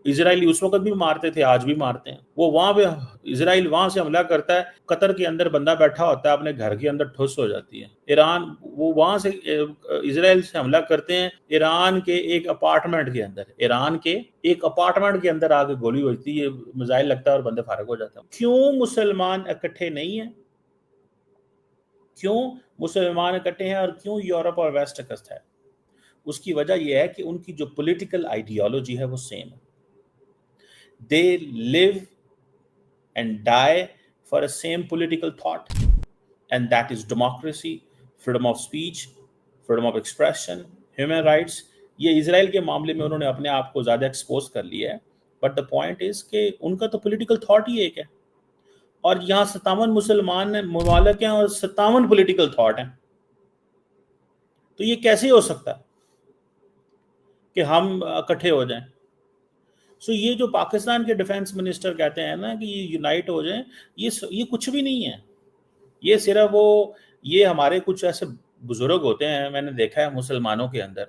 Israeli उस वक्त भी मारते थे, आज भी मारते हैं। वो वहां पे इजराइल वहां से हमला करता है, कतर के अंदर बंदा बैठा होता है, अपने घर के अंदर ठुस हो जाती है। ईरान वो वहां से इजराइल से हमला करते हैं ईरान के एक अपार्टमेंट के अंदर, ईरान के एक अपार्टमेंट के अंदर आके गोली होती है, मिसाइल लगता है और बंदे फारग हो जाते हैं। क्यों मुसलमान इकट्ठे नहीं है? क्यों मुसलमान इकट्ठे हैं और क्यों यूरोप और वेस्ट इकट्ठा है? उसकी वजह यह है कि उनकी जो पॉलिटिकल आइडियोलॉजी है वो सेम है। They live and die for a same political thought, and that is democracy, freedom of speech, freedom of expression, human rights. ये इजराइल के मामले में उन्होंने अपने आप को ज्यादा एक्सपोज कर लिया है, बट द पॉइंट इज कि उनका तो पॉलिटिकल थॉट ही एक है, और यहाँ 57 मुसलमान ममालिक हैं और 57 पॉलिटिकल थॉट हैं। तो ये कैसे हो सकता है कि हम इकट्ठे हो जाएं? सो ये जो पाकिस्तान के डिफेंस मिनिस्टर कहते हैं ना कि ये यूनाइट हो जाएं, ये कुछ भी नहीं है। ये सिर्फ ये हमारे कुछ ऐसे बुजुर्ग होते हैं, मैंने देखा है मुसलमानों के अंदर,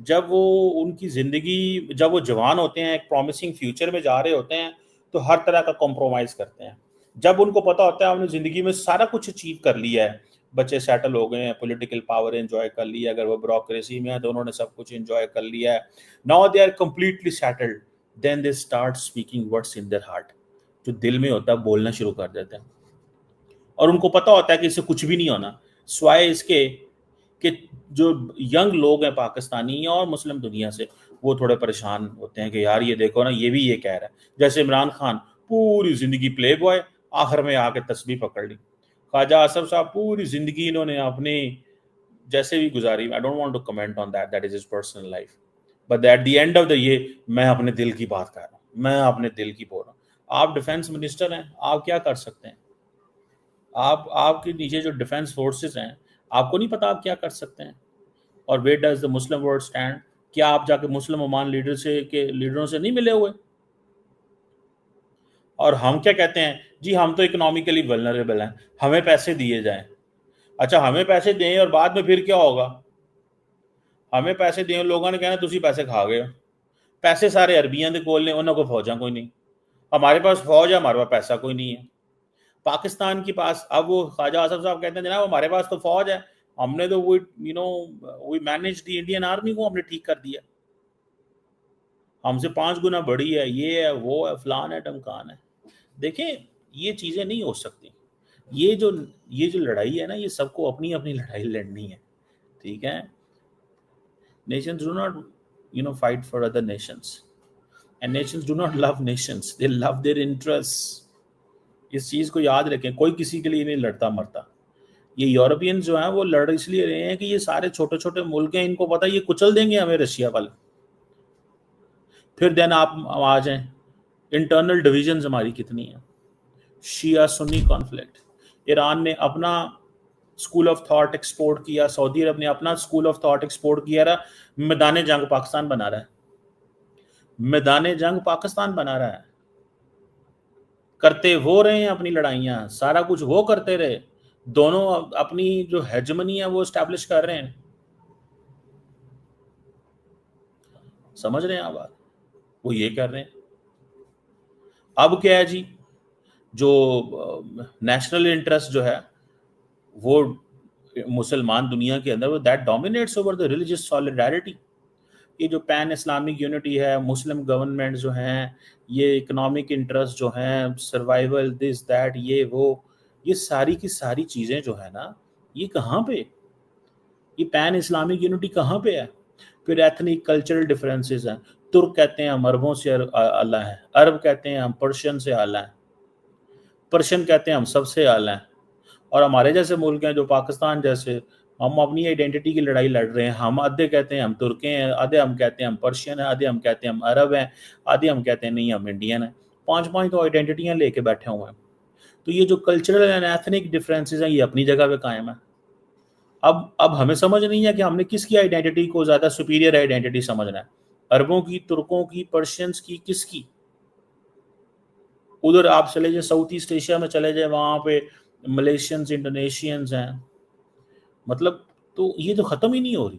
जब वो उनकी ज़िंदगी, जब वो जवान होते हैं, एक प्रॉमिसिंग फ्यूचर में जा रहे होते हैं, तो हर तरह का कॉम्प्रोमाइज करते हैं। जब उनको पता होता है हमने ज़िंदगी में सारा कुछ अचीव कर लिया है, बच्चे सेटल हो गए हैं, पॉलिटिकल पावर एंजॉय कर लिया, अगर वो ब्यूरोक्रेसी में है तो उन्होंने सब कुछ एंजॉय कर लिया है, now they are completely settled, then they start speaking words in their heart. जो दिल में होता है बोलना शुरू कर देते हैं, और उनको पता होता है कि इससे कुछ भी नहीं होना, स्वाय इसके कि जो यंग लोग हैं पाकिस्तानी और मुस्लिम दुनिया से, वो थोड़े परेशान होते हैं कि यार ये देखो ना, ये भी ये कह रहा है। जैसे इमरान खान पूरी जिंदगी प्ले बॉय, आखिर में आके तस्बीह पकड़ ली। ख्वाजा आसफ साहब पूरी जिंदगी इन्होंने अपनी जैसे भी गुजारी, I don't want to comment on that, that is his personal life, but at the end of the ये मैं अपने दिल की बात कर रहा हूँ, मैं अपने दिल की बोल रहा हूँ। आप डिफेंस मिनिस्टर हैं, आप क्या कर सकते हैं? आपके नीचे जो डिफेंस फोर्सेस हैं, आपको नहीं पता आप क्या कर सकते हैं? और where does the Muslim world stand? क्या आप जाके मुस्लिम ओमान लीडरों से नहीं मिले हुए? और हम क्या कहते हैं जी, हम तो इकोनॉमिकली वल्नरेबल हैं, हमें पैसे दिए जाएं। अच्छा, हमें पैसे दें और बाद में फिर क्या होगा? हमें पैसे दें, लोगों ने कहना तुसी पैसे खा गए। पैसे सारे अरबियां दे कोल ने, उन्होंने को फौजा कोई नहीं। हमारे पास फौज है, हमारे पास पैसा कोई नहीं है। पाकिस्तान के पास, अब वो ख्वाजा आसफ साहब कहते हैं जनाब हमारे पास तो फौज है, हमने तो वो we manage the Indian army को हमने ठीक कर दिया, हमसे 5 गुना बड़ी है, ये है वो है, फलान है ढमकान है। देखें, ये चीजें नहीं हो सकती। ये जो ये जो लड़ाई है ना, ये सबको अपनी अपनी लड़ाई लड़नी है, ठीक है? Nations do not fight for other Nations, and Nations do not love Nations, they love their interest. इस चीज को याद रखें, कोई किसी के लिए नहीं लड़ता मरता। ये यूरोपियन जो है वो लड़ इसलिए रहे हैं कि ये सारे छोटे छोटे मुल्क हैं, इनको पता है ये कुचल देंगे हमें रशिया वाले। फिर देन आप आ जाएं, इंटरनल डिविजन हमारी कितनी है, शिया सुन्नी कॉन्फ्लिक्ट। ईरान ने अपना स्कूल ऑफ थॉट एक्सपोर्ट किया, सऊदी अरब ने अपना स्कूल ऑफ थॉट एक्सपोर्ट किया रहा, मैदान जंग पाकिस्तान बना रहा है, मैदान जंग पाकिस्तान बना रहा है। करते वो रहे हैं अपनी लड़ाइयां, सारा कुछ वो करते रहे, दोनों अपनी जो हेजमनी है वो स्टैब्लिश कर रहे हैं। समझ रहे हैं आप बात? वो ये कर रहे हैं। अब क्या है जी, जो नेशनल इंटरेस्ट जो है वो मुसलमान दुनिया के अंदर, वो that dominates over the religious solidarity. ये जो पैन इस्लामिक यूनिटी है, मुस्लिम गवर्नमेंट जो हैं, ये इकोनॉमिक इंटरेस्ट जो हैं, सर्वाइवल दिस दैट ये वो, ये सारी की सारी चीज़ें जो है ना, ये कहाँ पे, ये पैन इस्लामिक यूनिटी कहाँ पे है? फिर एथनिक कल्चरल डिफरेंसेस हैं। तुर्क कहते हैं हम अरबों से आला हैं, अरब कहते हैं हम पर्शियन से आला हैं, पर्शियन कहते हैं हम सबसे आला हैं। और हमारे जैसे मुल्क हैं जो पाकिस्तान जैसे, हम अपनी आइडेंटिटी की लड़ाई लड़ रहे हैं। हम आधे कहते हैं हम तुर्के हैं, आधे हम कहते हैं हम पर्शियन हैं, आधे हम कहते हैं हम अरब हैं, आधे हम कहते हैं नहीं हम इंडियन हैं। 5-5 तो आइडेंटिटियाँ लेके बैठे हुए हैं। तो ये जो कल्चरल एंड एथनिक डिफरेंसेस हैं, ये अपनी जगह पे कायम है। अब हमें समझ नहीं है कि हमने किसकी आइडेंटिटी को ज़्यादा सुपीरियर आइडेंटिटी समझना है, अरबों की, तुर्कों की, पर्शियंस की, किसकी? उधर आप चले जाए साउथ ईस्ट एशिया में चले जाए, वहाँ पे मलेशियंस, इंडोनेशियंस हैं, मतलब तो ये तो ख़त्म ही नहीं हो रही।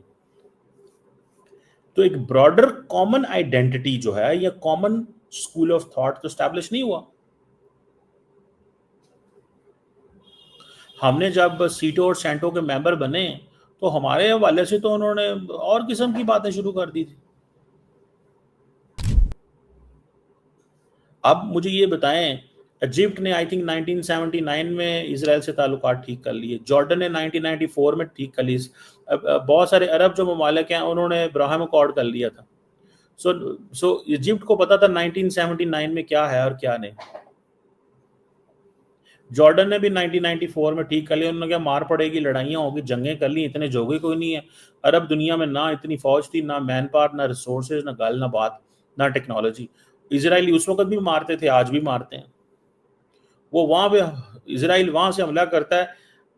तो एक ब्रॉडर कॉमन आइडेंटिटी जो है या कॉमन स्कूल ऑफ थॉट तो स्टैब्लिश नहीं हुआ। हमने जब सीटो और सेंटो के मेंबर बने तो हमारे हवाले से तो उन्होंने और किस्म की बातें शुरू कर दी थी। अब मुझे ये बताएं, इजिप्ट ने आई थिंक 1979 में इसराइल से ताल्लुकात ठीक कर लिए, जॉर्डन ने 1994 में ठीक कर ली, बहुत सारे अरब जो ममालिक हैं उन्होंने अब्राहम अकॉर्ड कर लिया था। सो इजिप्ट को पता था 1979 में क्या है और क्या नहीं। जॉर्डन ने भी 1994 में ठीक कर लिया, उन्होंने क्या मार पड़ेगी, लड़ाइयाँ होगी, जंगें कर ली, इतने जोगे कोई नहीं है। अरब दुनिया में ना इतनी फौज थी, ना मैन पावर, ना रिसोर्सेज, ना गल, ना बात, ना टेक्नोलॉजी। इसराइली उस वक्त भी मारते थे, आज भी मारते हैं। वो वहां पे इसराइल वहां से हमला करता है,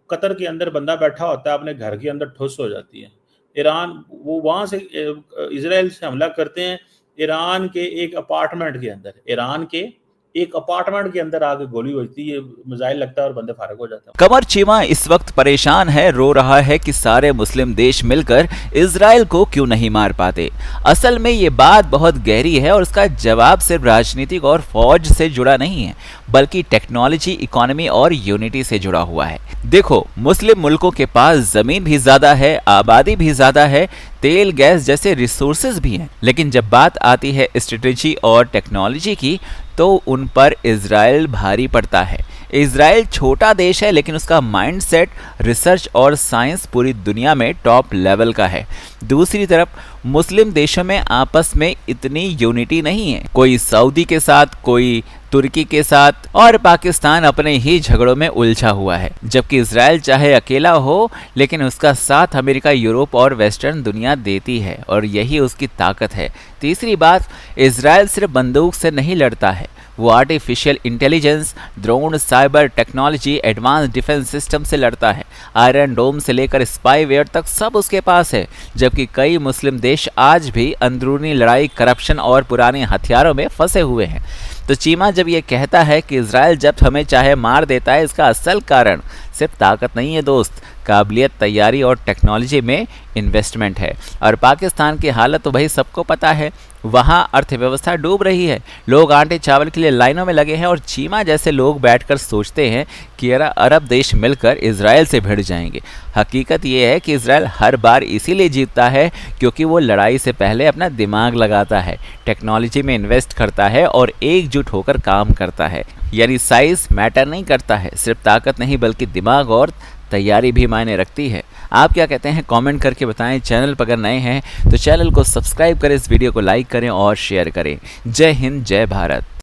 कतर के अंदर बंदा बैठा होता है, अपने घर के अंदर ठुस हो जाती है। ईरान वो वहां से इसराइल से हमला करते हैं ईरान के एक अपार्टमेंट के अंदर, ईरान के एक अपार्टमेंट के अंदर आके गोली होती है, मिसाइल लगता है और बंदे फारग हो जाते हैं। कमर चीमा इस वक्त परेशान है, रो रहा है कि सारे मुस्लिम देश मिलकर इजराइल को क्यों नहीं मार पाते। असल में ये बात बहुत गहरी है और उसका जवाब सिर्फ राजनीतिक और फौज से जुड़ा नहीं है, बल्कि टेक्नोलॉजी, इकोनॉमी और यूनिटी से जुड़ा हुआ है। देखो, मुस्लिम मुल्कों के पास जमीन भी ज्यादा है, आबादी भी ज्यादा है, तेल गैस जैसे रिसोर्सेज भी हैं, लेकिन जब बात आती है स्ट्रेटेजी और टेक्नोलॉजी की तो उन पर इजराइल भारी पड़ता है। इजराइल छोटा देश है, लेकिन उसका माइंडसेट, रिसर्च और साइंस पूरी दुनिया में टॉप लेवल का है। दूसरी तरफ मुस्लिम देशों में आपस में इतनी यूनिटी नहीं है, कोई सऊदी के साथ, कोई तुर्की के साथ, और पाकिस्तान अपने ही झगड़ों में उलझा हुआ है। जबकि इजराइल चाहे अकेला हो, लेकिन उसका साथ अमेरिका, यूरोप और वेस्टर्न दुनिया देती है और यही उसकी ताकत है। तीसरी बात, इजराइल सिर्फ बंदूक से नहीं लड़ता है, वो artificial intelligence, drone, cyber technology, advance defence system से लड़ता है। आयरन डोम से लेकर स्पाईवेयर तक सब उसके पास है। जबकि कई मुस्लिम देश आज भी अंदरूनी लड़ाई, करप्शन और पुराने हथियारों में फंसे हुए हैं। तो चीमा जब ये कहता है कि इजराइल जब हमें चाहे मार देता है, इसका असल कारण सिर्फ ताकत नहीं है दोस्त, काबिलियत, तैयारी और टेक्नोलॉजी में इन्वेस्टमेंट है। और पाकिस्तान की हालत तो भाई सबको पता है, वहाँ अर्थव्यवस्था डूब रही है, लोग आटे चावल के लिए लाइनों में लगे हैं और चीमा जैसे लोग बैठकर सोचते हैं कि अरब देश मिलकर इजराइल से भिड़ जाएंगे। हकीकत ये है कि इजराइल हर बार इसीलिए जीतता है क्योंकि वो लड़ाई से पहले अपना दिमाग लगाता है, टेक्नोलॉजी में इन्वेस्ट करता है और एकजुट होकर काम करता है। यानी साइज मैटर नहीं करता है, सिर्फ ताकत नहीं बल्कि दिमाग और तैयारी भी मायने रखती है। आप क्या कहते हैं, कमेंट करके बताएं। चैनल पर अगर नए हैं तो चैनल को सब्सक्राइब करें, इस वीडियो को लाइक करें और शेयर करें। जय हिंद, जय भारत।